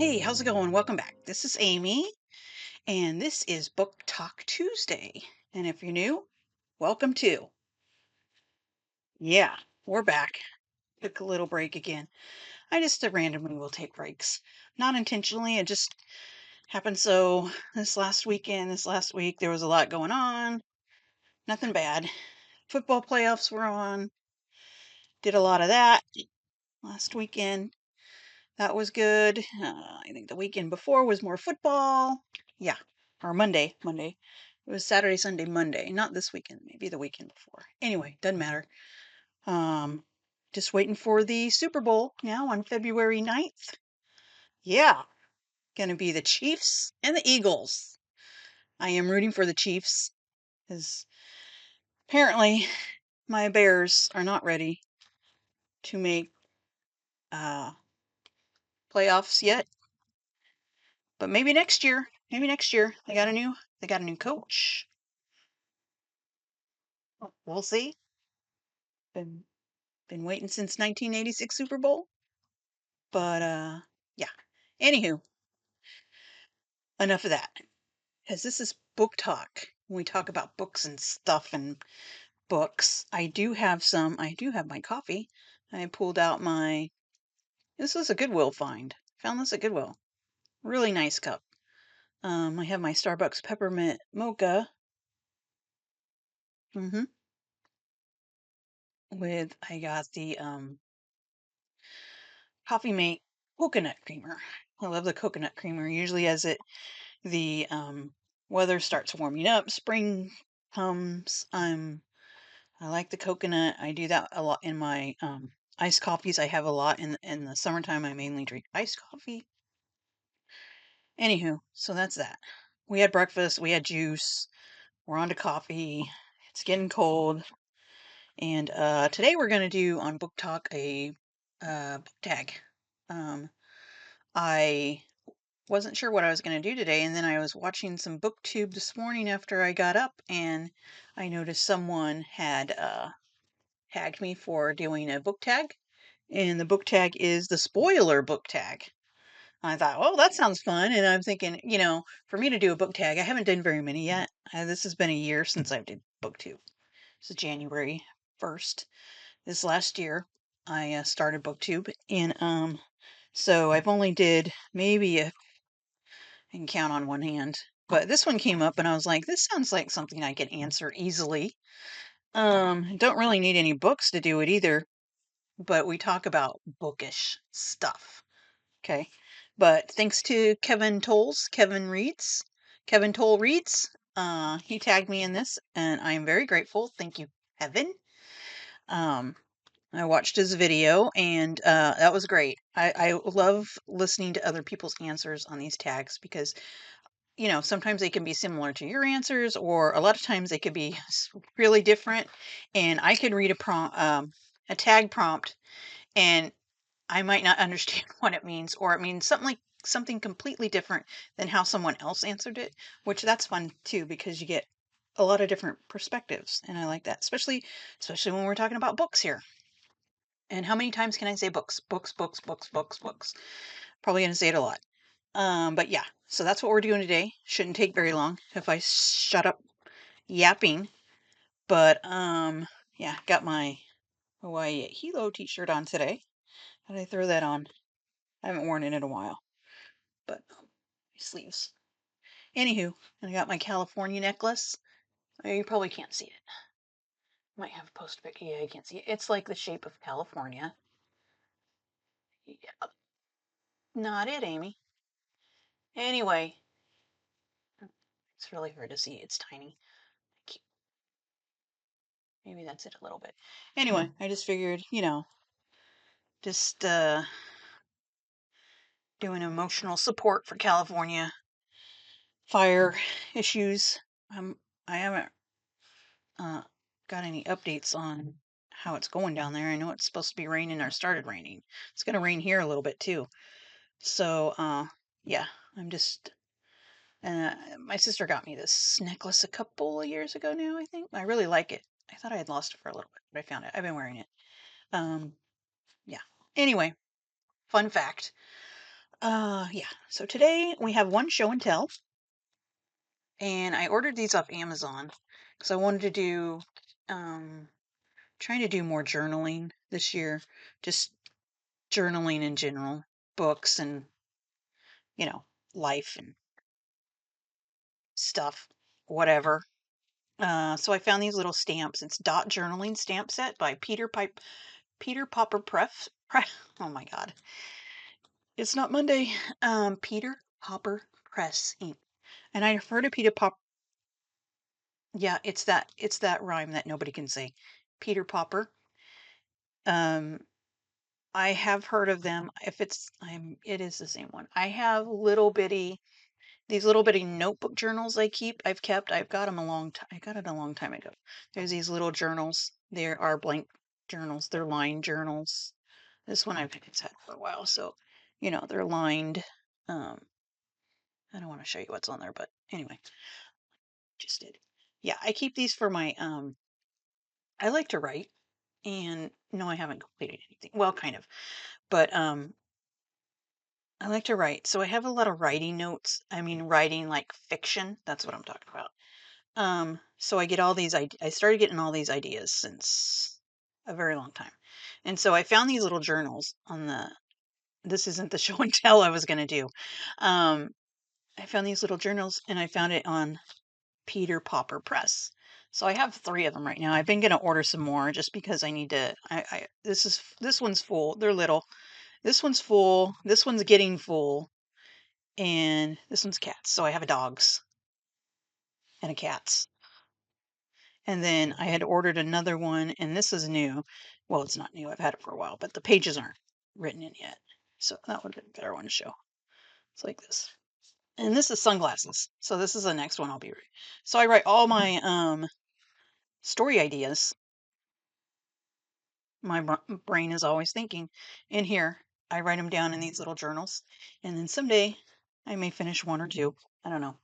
Hey, how's it going? Welcome back. This is Amy, and this is Book Talk Tuesday. And if you're new, welcome to. Yeah, we're back. Took a little break again. I just randomly will take breaks. Not intentionally, it just happened so this last week, there was a lot going on. Nothing bad. Football playoffs were on. Did a lot of that last weekend. That was good. I think the weekend before was more football. Yeah, or Monday. Monday. It was Saturday, Sunday, Monday. Not this weekend. Maybe the weekend before. Anyway, doesn't matter. Um, just waiting for the Super Bowl now on February 9th. Yeah, gonna be the Chiefs and the Eagles. I am rooting for the Chiefs because apparently my Bears are not ready to make uh playoffs yet. But maybe next year. Maybe next year. They got a new coach. We'll see. Been been waiting since 1986 Super Bowl. But yeah. Anywho, enough of that. As this is book talk. When we talk about books and stuff and books, I do have my coffee. I pulled out my this was a Goodwill find. Found this at Goodwill. Really nice cup. I have my Starbucks peppermint mocha. Mm-hmm. I got the Coffee Mate coconut creamer. I love the coconut creamer. Usually as the weather starts warming up, spring comes, I like the coconut. I do that a lot in my iced coffees. I have a lot in the summertime. I mainly drink iced coffee. Anywho, so that's that. We had breakfast, we had juice, we're on to coffee. It's getting cold. And today we're gonna do on Book Talk a book tag. Um I wasn't sure what I was going to do today, and then I was watching some booktube this morning after I got up, and I noticed someone had tagged me for doing a book tag, and the book tag is the spoiler book tag. I thought, well, that sounds fun, and I'm thinking, for me to do a book tag, I haven't done very many yet. This has been a year since I did booktube. This is January 1st. This last year, I started booktube, and so I've only did maybe I can count on one hand. But this one came up and I was like, this sounds like something I could answer easily. Don't really need any books to do it either, but we talk about bookish stuff. Okay. But thanks to Kevin Toll Reads, he tagged me in this and I am very grateful. Thank you, Kevin. Um, I watched his video and that was great. I love listening to other people's answers on these tags because sometimes they can be similar to your answers, or a lot of times they could be really different. And I could read a tag prompt, and I might not understand what it means, or it means something completely different than how someone else answered it, which that's fun too because you get a lot of different perspectives, and I like that, especially when we're talking about books here. And how many times can I say books, books, books, books, books, books? Probably gonna say it a lot. But yeah, so that's what we're doing today. Shouldn't take very long if I shut up yapping. But yeah, got my Hawaii Hilo t-shirt on today. How did I throw that on? I haven't worn it in a while. But sleeves. Anywho, and I got my California necklace. You probably can't see it. Might have a post pic. Yeah, you can't see it. It's like the shape of California. Yeah, not it, Amy. Anyway, it's really hard to see. It's tiny. Maybe that's it a little bit. Anyway, I just figured, just doing emotional support for California fire issues. I haven't uh, got any updates on how it's going down there. I know it's supposed to be raining or started raining. It's going to rain here a little bit too. So, yeah, I'm just. My sister got me this necklace a couple of years ago now, I think. I really like it. I thought I had lost it for a little bit, but I found it. I've been wearing it. Yeah. Anyway, fun fact. Yeah. So today we have one show and tell, and I ordered these off Amazon because I wanted to do, trying to do more journaling this year. Just journaling in general, books and, you know, life and stuff, whatever. So I found these little stamps. It's Dot Journaling Stamp Set by Peter Popper Pref. Oh my God. It's not Monday. Peter Popper Press Inc. And I've heard of Peter Pop. Yeah, it's that rhyme that nobody can say. Peter Popper. Um, I have heard of them. If it is the same one. I have these little bitty notebook journals I've kept. I've got them a long time. I got it a long time ago. There's these little journals. There are blank journals. They're lined journals. This one it's had for a while, so they're lined. Um, I don't want to show you what's on there, but anyway, just did. Yeah, I keep these for my I like to write, and no, I haven't completed anything. Well, kind of, but I like to write, so I have a lot of writing notes. I mean, writing like fiction. That's what I'm talking about. So I get all these. I started getting all these ideas since a very long time, and so I found these little journals on the. This isn't the show and tell I was going to do. Um, I found these little journals, and I found it on Peter Popper Press. So I have 3 of them right now. I've been going to order some more just because I need to. This one's full. They're little. This one's full. This one's getting full, and this one's cats. So I have a dog's and a cat's. And then I had ordered another one, and this is new. Well, it's not new. I've had it for a while, but the pages aren't written in yet. So that would have been a better one to show. It's like this. And this is sunglasses. So this is the next one I'll be reading. So I write all my story ideas. My brain is always thinking in here. I write them down in these little journals, and then someday I may finish 1 or 2. I don't know.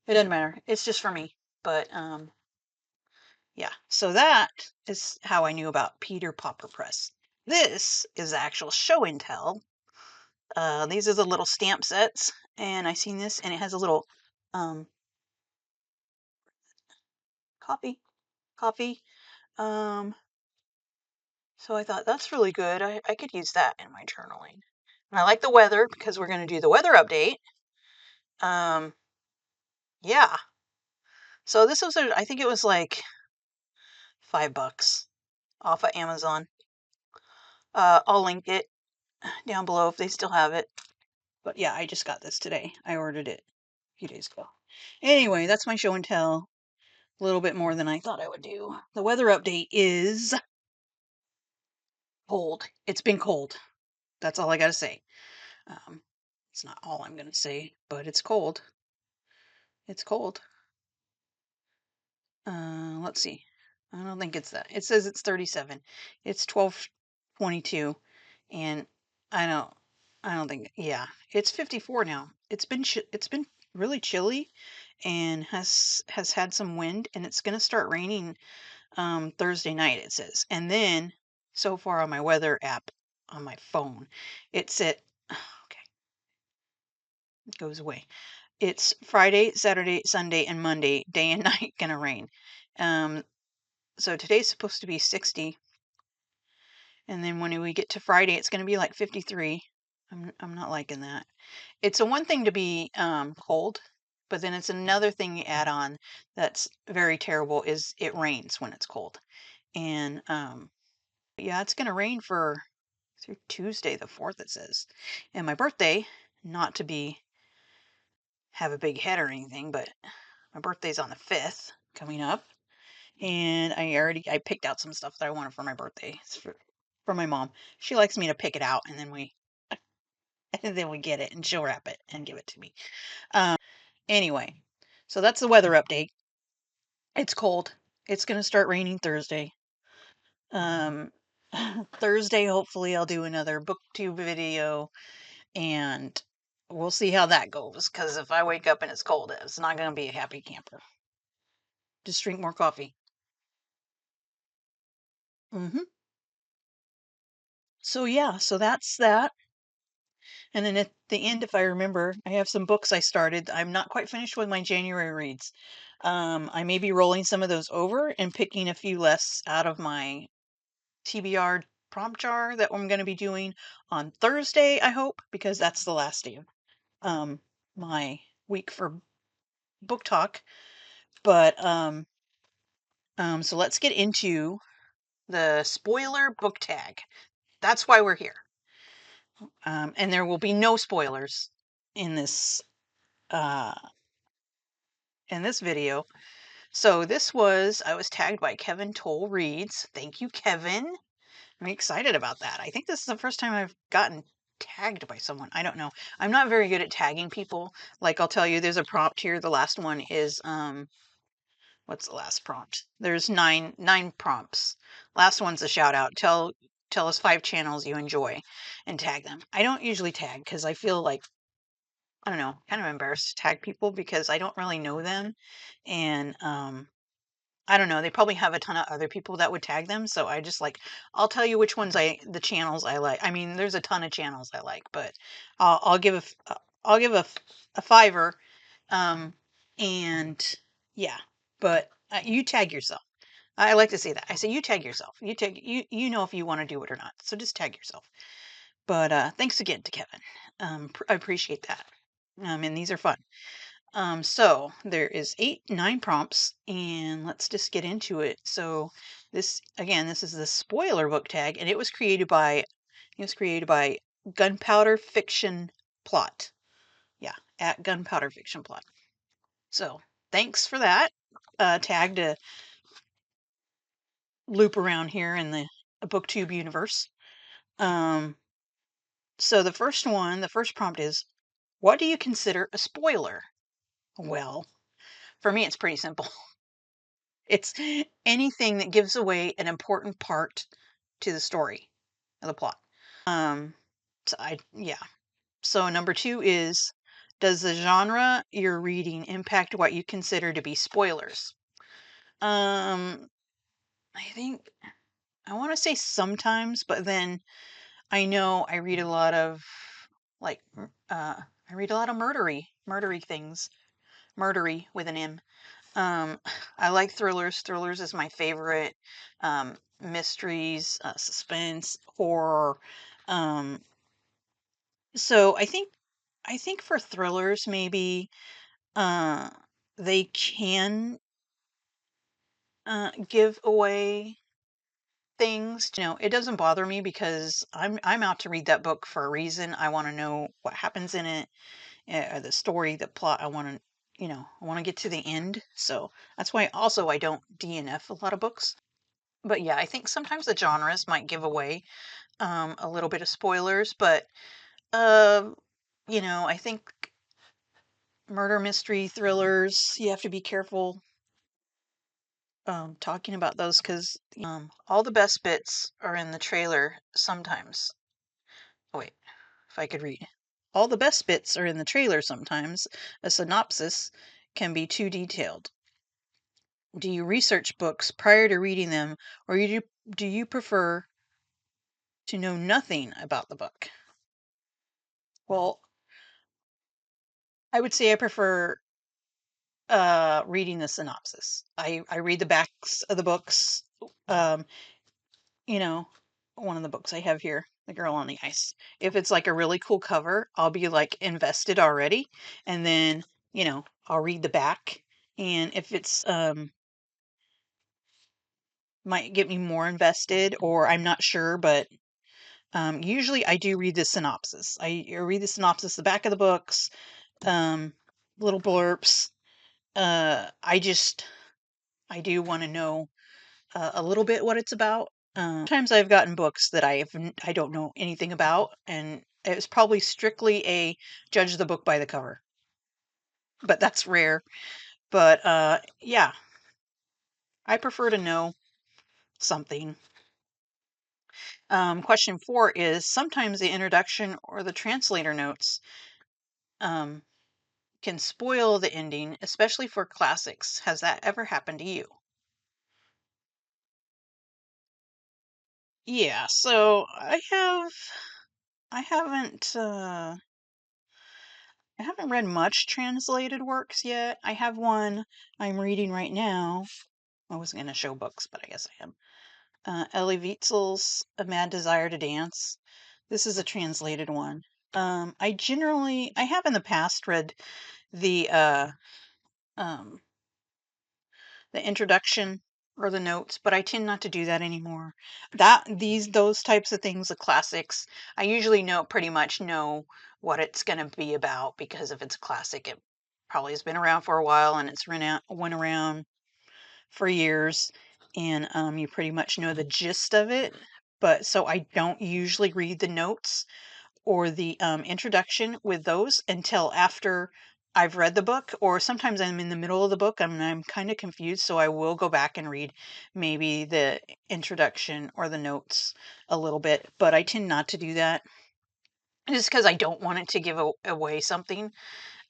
It doesn't matter. It's just for me. But yeah. So that is how I knew about Peter Popper Press. This is the actual show and tell. These are the little stamp sets, and I seen this, and it has a little um coffee. Um, so I thought that's really good. I could use that in my journaling. And I like the weather because we're going to do the weather update. Um, yeah. So this was, I think it was like $5 off of Amazon. I'll link it down below if they still have it. But yeah, I just got this today. I ordered it a few days ago. Anyway, that's my show and tell. A little bit more than I thought I would do. The weather update is cold. It's been cold. That's all I got to say. Um, it's not all I'm going to say, but it's cold. It's cold. Let's see. I don't think it's that. It says it's 37. It's 12:22, and I don't. I don't think. Yeah, it's 54 now. It's been really chilly, and has had some wind, and it's gonna start raining Thursday night. It says, and then so far on my weather app on my phone, it said, okay, it goes away. It's Friday, Saturday, Sunday, and Monday, day and night, gonna rain. Um, so today's supposed to be 60, and then when we get to Friday, it's going to be like 53. I'm not liking that. It's a one thing to be cold, but then it's another thing you add on that's very terrible is it rains when it's cold. And yeah, it's going to rain for through Tuesday the 4th, it says. And my birthday, not to be have a big head or anything, but my birthday's on the 5th coming up. And I picked out some stuff that I wanted for my birthday. It's for my mom. She likes me to pick it out, and then we and then we get it, and she'll wrap it and give it to me. Anyway, so that's the weather update. It's cold. It's gonna start raining Thursday. Um, Thursday, hopefully, I'll do another booktube video, and we'll see how that goes. Because if I wake up and it's cold, it's not gonna be a happy camper. Just drink more coffee. hmm So yeah, so that's that. And then at the end, if I remember, I have some books I started. I'm not quite finished with my January reads. I may be rolling some of those over and picking a few less out of my TBR prompt jar that I'm going to be doing on Thursday, I hope, because that's the last day of my week for book talk. But so let's get into the spoiler book tag. That's why we're here. And there will be no spoilers in this uh, video. So I was tagged by Kevin Towele Reads. Thank you, Kevin. I'm excited about that. I think this is the first time I've gotten tagged by someone. I don't know. I'm not very good at tagging people. Like, I'll tell you, there's a prompt here. The last one is what's the last prompt? There's nine prompts. Last one's a shout out. Tell us 5 channels you enjoy and tag them. I don't usually tag because I feel like, I don't know, kind of embarrassed to tag people because I don't really know them. And I don't know, they probably have a ton of other people that would tag them, so I just like, I'll tell you which ones the channels I like. I mean, there's a ton of channels I like, but I'll give a fiver, and yeah, but you tag yourself. I like to say that. I say you tag yourself. You know if you want to do it or not. So just tag yourself. But thanks again to Kevin. I appreciate that. And these are fun. So there is 9 prompts, and let's just get into it. So this is the spoiler book tag, and it was created by Gunpowder Fiction Plot. Yeah, at Gunpowder Fiction Plot. So thanks for that tag to loop around here in the BookTube universe. So the first prompt is, what do you consider a spoiler? Well, for me, it's pretty simple. It's anything that gives away an important part to the story of the plot. Yeah. So number 2 is, does the genre you're reading impact what you consider to be spoilers? I think I want to say sometimes, but then I know I read a lot of like I read a lot of murdery things. Murdery with an M. I like thrillers. Thrillers is my favorite. Mysteries, suspense, horror. Um, so I think for thrillers, maybe uh, they can give away things. You know, it doesn't bother me because I'm out to read that book for a reason. I want to know what happens in it, the story, the plot. I want to get to the end. So that's why also I don't DNF a lot of books. But yeah, I think sometimes the genres might give away a little bit of spoilers, but uh, I think murder mystery thrillers, you have to be careful talking about those because all the best bits are in the trailer sometimes. Oh, wait, if I could read. All the best bits are in the trailer sometimes. A synopsis can be too detailed. Do you research books prior to reading them, or do you prefer to know nothing about the book? Well, I would say I prefer reading the synopsis. I read the backs of the books. Um, you know, one of the books I have here, The Girl on the Ice. If it's like a really cool cover, I'll be like invested already, and then I'll read the back, and if it's might get me more invested, or I'm not sure, but usually I do read the synopsis. I read the synopsis, the back of the books, um, little blurbs. I do want to know a little bit what it's about. Sometimes I've gotten books that I don't know anything about, and it's probably strictly a judge the book by the cover. But that's rare. But yeah, I prefer to know something. Question 4 is, sometimes the introduction or the translator notes um, can spoil the ending, especially for classics. Has that ever happened to you? Yeah, so I have I haven't read much translated works yet. I have one I'm reading right now. I wasn't going to show books, but I guess I am. Elie Wiesel's A Mad Desire to Dance. This is a translated one. I have in the past read the um, the introduction or the notes, but I tend not to do that anymore. Those types of things, the classics, I usually pretty much know what it's going to be about, because if it's a classic, it probably has been around for a while and it's went around for years, and you pretty much know the gist of it. But so I don't usually read the notes or the introduction with those until after I've read the book, or sometimes I'm in the middle of the book and I'm kind of confused, so I will go back and read maybe the introduction or the notes a little bit, but I tend not to do that just because I don't want it to give away something.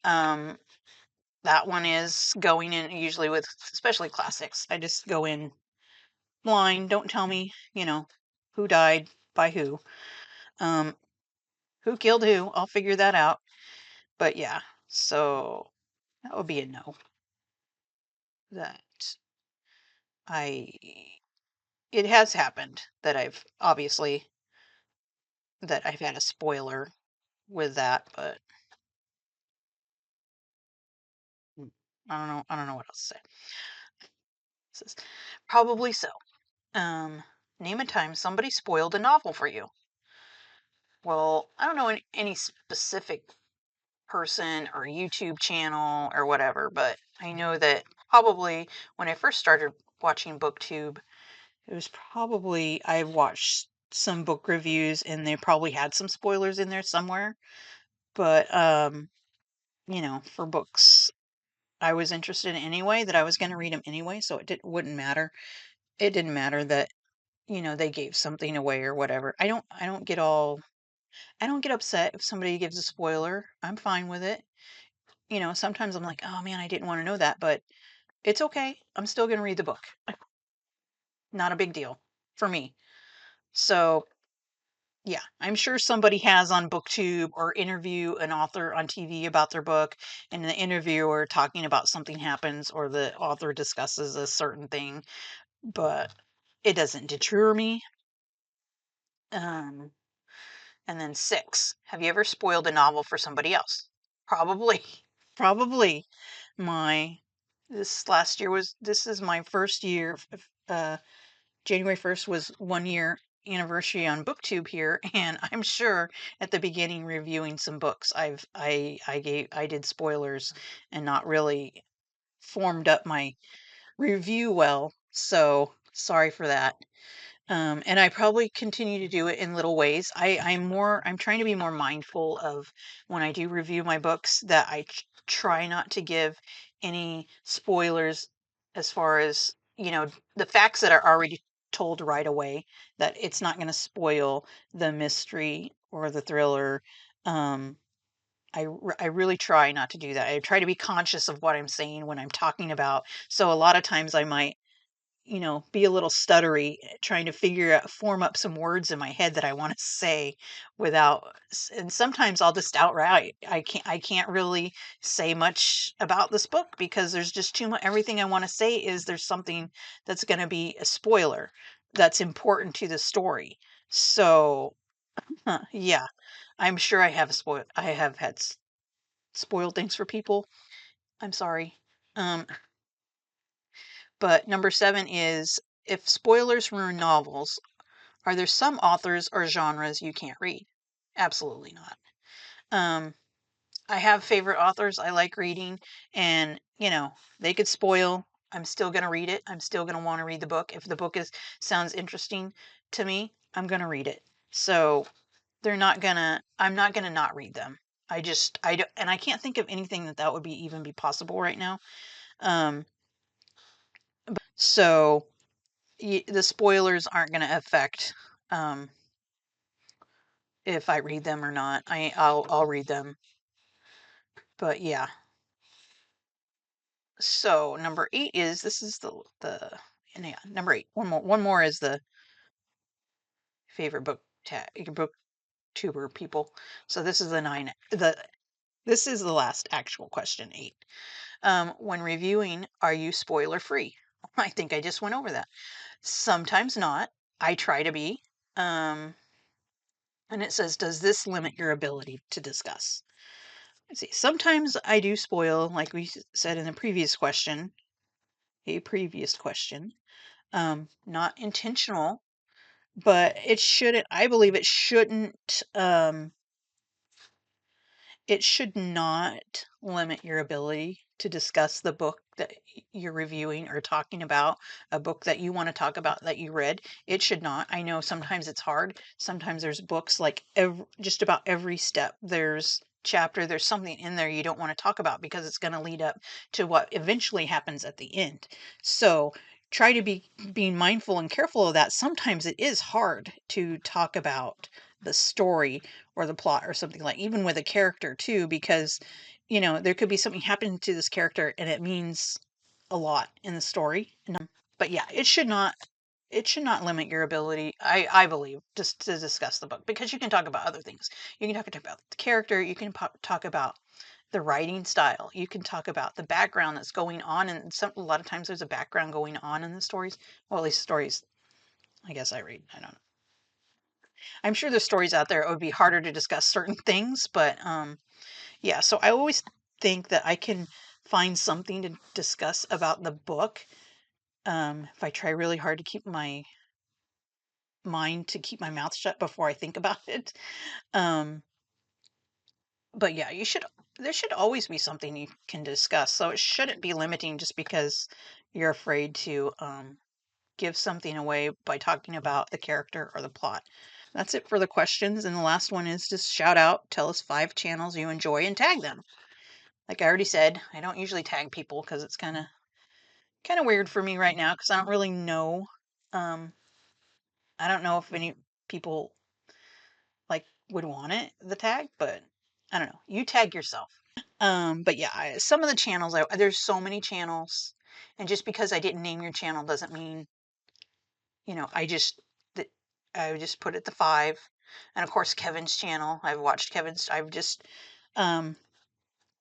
Um, that one is going in usually with, especially classics. I just go in blind. Don't tell me, who died by who. Um, who killed who. I'll figure that out. But yeah, so that would be a no. That I it has happened that I've had a spoiler with that, but I don't know what else to say. This is probably so. Um, Name a time somebody spoiled a novel for you. Well, I don't know any specific person or YouTube channel or whatever, but I know that probably when I first started watching BookTube, it was probably I watched some book reviews and they probably had some spoilers in there somewhere. But for books I was interested in anyway, that I was going to read them anyway, so wouldn't matter. It didn't matter that, they gave something away or whatever. I don't get upset if somebody gives a spoiler. I'm fine with it. Sometimes I'm like, "Oh man, I didn't want to know that," but it's okay. I'm still going to read the book. Not a big deal for me. So, yeah, I'm sure somebody has on BookTube or interview an author on TV about their book, and the interviewer talking about something happens or the author discusses a certain thing, but it doesn't deter me. Um, and then 6, have you ever spoiled a novel for somebody else? Probably. Probably. My this is my first year. January 1st was 1 year anniversary on BookTube here, and I'm sure at the beginning reviewing some books, I did spoilers and not really formed up my review well. So sorry for that. And I probably continue to do it in little ways. I'm trying to be more mindful of when I do review my books, that I try not to give any spoilers as far as, the facts that are already told right away, that it's not going to spoil the mystery or the thriller. Um, I really try not to do that. I try to be conscious of what I'm saying when I'm talking about. So a lot of times I might, be a little stuttery, trying to form up some words in my head that I want to say and sometimes I'll just outright, I can't really say much about this book because there's just too much. Everything I want to say is there's something that's going to be a spoiler that's important to the story. So, yeah, I'm sure I have had spoiled things for people. I'm sorry. Um, but number 7 is, if spoilers ruin novels, are there some authors or genres you can't read? Absolutely not. Um, I have favorite authors I like reading, and they could spoil. I'm still gonna read it. I'm still gonna want to read the book. If the book is sounds interesting to me, I'm gonna read it. So I'm not gonna not read them. I don't, and I can't think of anything that would be even be possible right now. Um, so the spoilers aren't gonna affect um if I read them or not. I'll read them. But yeah. So number 8 is, this is the and yeah, number 8. One more is the favorite book tag book booktuber people. So this is this is the last actual question, 8. When reviewing, are you spoiler free? I think I just went over that. Sometimes not. I try to be. Um, and it says, does this limit your ability to discuss? Let's see. Sometimes I do spoil, like we said in the previous question, a previous question. Not intentional, but it shouldn't. I believe it shouldn't. It should not limit your ability to discuss the book that you're reviewing or talking about, a book that you want to talk about that you read. It should not. I know sometimes it's hard. Sometimes there's books like just about every step. There's chapter, there's something in there you don't want to talk about because it's going to lead up to what eventually happens at the end. So try to be being mindful and careful of that. Sometimes it is hard to talk about the story or the plot or something, like even with a character too, because there could be something happening to this character and it means a lot in the story. But yeah, it should not limit your ability, I believe, just to discuss the book, because you can talk about other things. You can talk about the character, you can talk about the writing style, you can talk about the background that's going on, and a lot of times there's a background going on in the stories. Well, at least stories I guess I read. I don't know. I'm sure there's stories out there it would be harder to discuss certain things, but yeah, so I always think that I can find something to discuss about the book, if I try really hard to keep my keep my mouth shut before I think about it. Um, but yeah, there should always be something you can discuss. So it shouldn't be limiting just because you're afraid to give something away by talking about the character or the plot. That's it for the questions. And the last one is just shout out, tell us 5 channels you enjoy and tag them. Like I already said, I don't usually tag people because it's kind of weird for me right now because I don't really know. Um, I don't know if any people like would want the tag, but I don't know. You tag yourself. But yeah, some of the channels, there's so many channels, and just because I didn't name your channel doesn't mean that I just put it to 5. And of course, Kevin's channel. I've watched Kevin's. I've just um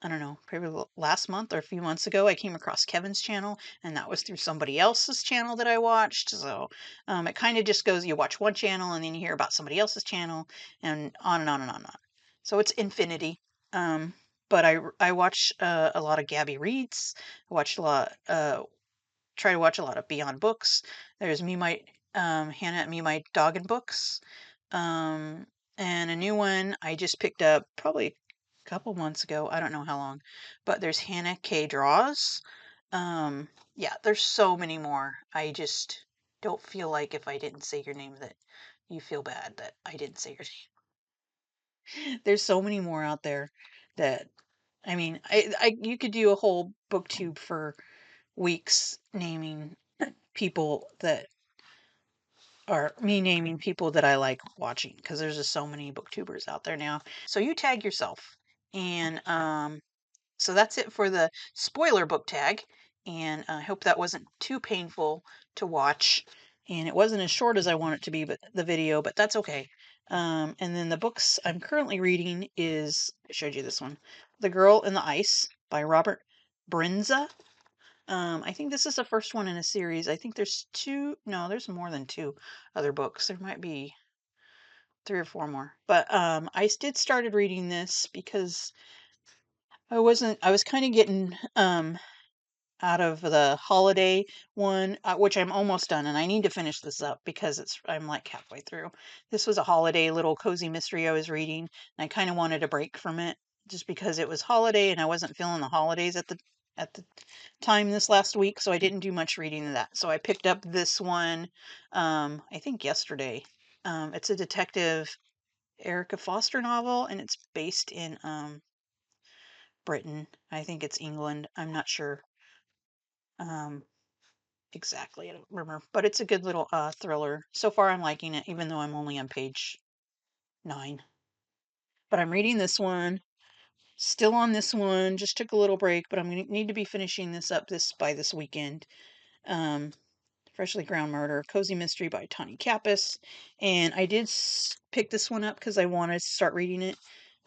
I don't know, probably last month or a few months ago, I came across Kevin's channel, and that was through somebody else's channel that I watched. So it kind of just goes, you watch one channel and then you hear about somebody else's channel, and on and on and on and on. So it's infinity. Um, but I watch a lot of Gabby Reads. I watch a lot, try to watch a lot of Beyond Books. There's Hannah and Me, My Dog and Books. Um, and a new one I just picked up probably a couple months ago. I don't know how long, but there's Hannah K Draws. Yeah, there's so many more. I just don't feel like if I didn't say your name that you feel bad that I didn't say your name. There's so many more out there that I mean, you could do a whole booktube for weeks naming people that or me naming people that I like watching because there's just so many booktubers out there now. So you tag yourself. And so that's it for the spoiler book tag. And I hope that wasn't too painful to watch. And it wasn't as short as I want it to be, but the video, but that's okay. And then the books I'm currently reading is, I showed you this one, The Girl in the Ice by Robert Brinza. I think this is the first one in a series. I think there's no, there's more than 2 other books. There might be 3 or 4 more. But I did started reading this because I was kind of getting out of the holiday one, which I'm almost done, and I need to finish this up because I'm like halfway through. This was a holiday little cozy mystery I was reading, and I kind of wanted a break from it just because it was holiday and I wasn't feeling the holidays at the time this last week, so I didn't do much reading of that. So I picked up this one, I think yesterday. It's a detective Erica Foster novel, and it's based in Britain. I think it's England. I'm not sure. Um, exactly. I don't remember, but it's a good little thriller. So far, I'm liking it, even though I'm only on page 9. But I'm reading this one. Still on this one. Just took a little break, but I'm gonna need to be finishing this up by this weekend. Um, Freshly Ground Murder, Cozy Mystery by Tani Kappas. And I did pick this one up because I wanted to start reading it.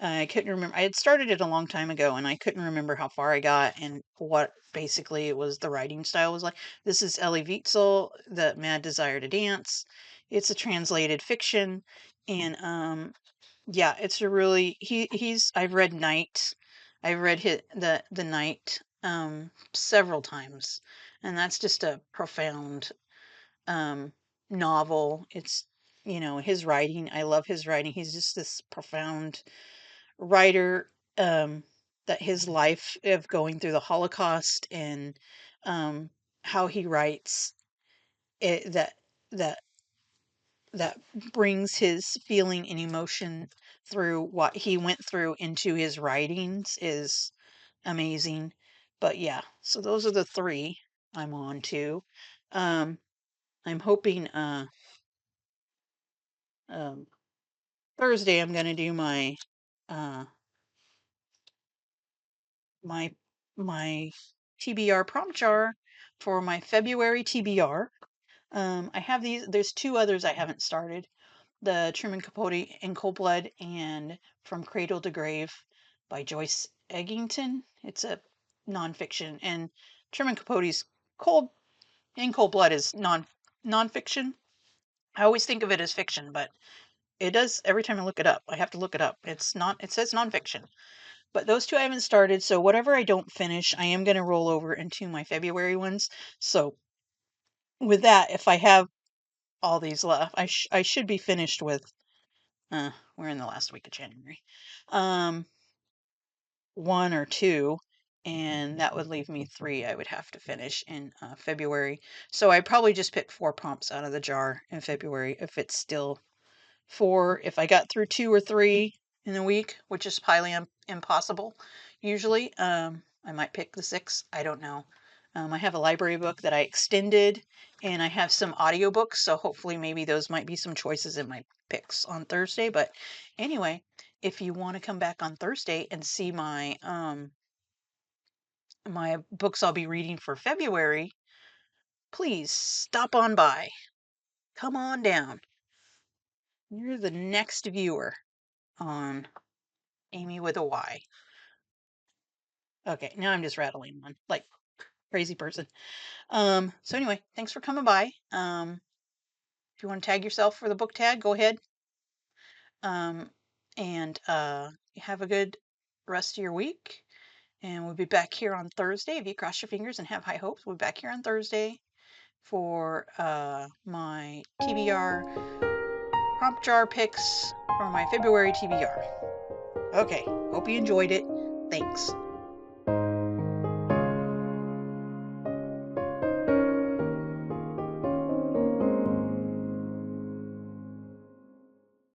I couldn't remember. I had started it a long time ago and I couldn't remember how far I got and what basically it was the writing style was like. This is Elie Wiesel, The Mad Desire to Dance. It's a translated fiction. And yeah, it's a really he's I've read Night. I've read the Night several times. And that's just a profound um novel. It's his writing. I love his writing. He's just this profound writer that his life of going through the Holocaust and um how he writes it that that brings his feeling and emotion through what he went through into his writings is amazing. But yeah, so those are the three I'm on to. Um, I'm hoping um, Thursday I'm gonna do uh my my TBR prompt jar for my February TBR. I have these. There's two others I haven't started. The Truman Capote in Cold Blood and From Cradle to Grave by Joyce Eggington. It's a nonfiction, and Truman Capote's Cold in Cold Blood is nonfiction. I always think of it as fiction, but it does every time I look it up. I have to look it up. It's not. It says nonfiction, but those two I haven't started. So whatever I don't finish, I am going to roll over into my February ones. So with that, if I have all these left, I should be finished with. We're in the last week of January. Um, one or two, and that would leave me three I would have to finish in February. So I probably just pick four prompts out of the jar in February if it's still four. If I got through two or three in a week, which is highly impossible usually, I might pick the six. I don't know. I have a library book that I extended, and I have some audiobooks, so hopefully maybe those might be some choices in my picks on Thursday. But anyway, if you want to come back on Thursday and see my books I'll be reading for February, please stop on by. Come on down. You're the next viewer on Amy with a Y. Okay, now I'm just rattling on like crazy person. So anyway, thanks for coming by. If you want to tag yourself for the book tag, go ahead. And have a good rest of your week. And we'll be back here on Thursday. If you cross your fingers and have high hopes, we'll be back here on Thursday for my TBR prompt jar picks for my February TBR. Okay, hope you enjoyed it. Thanks.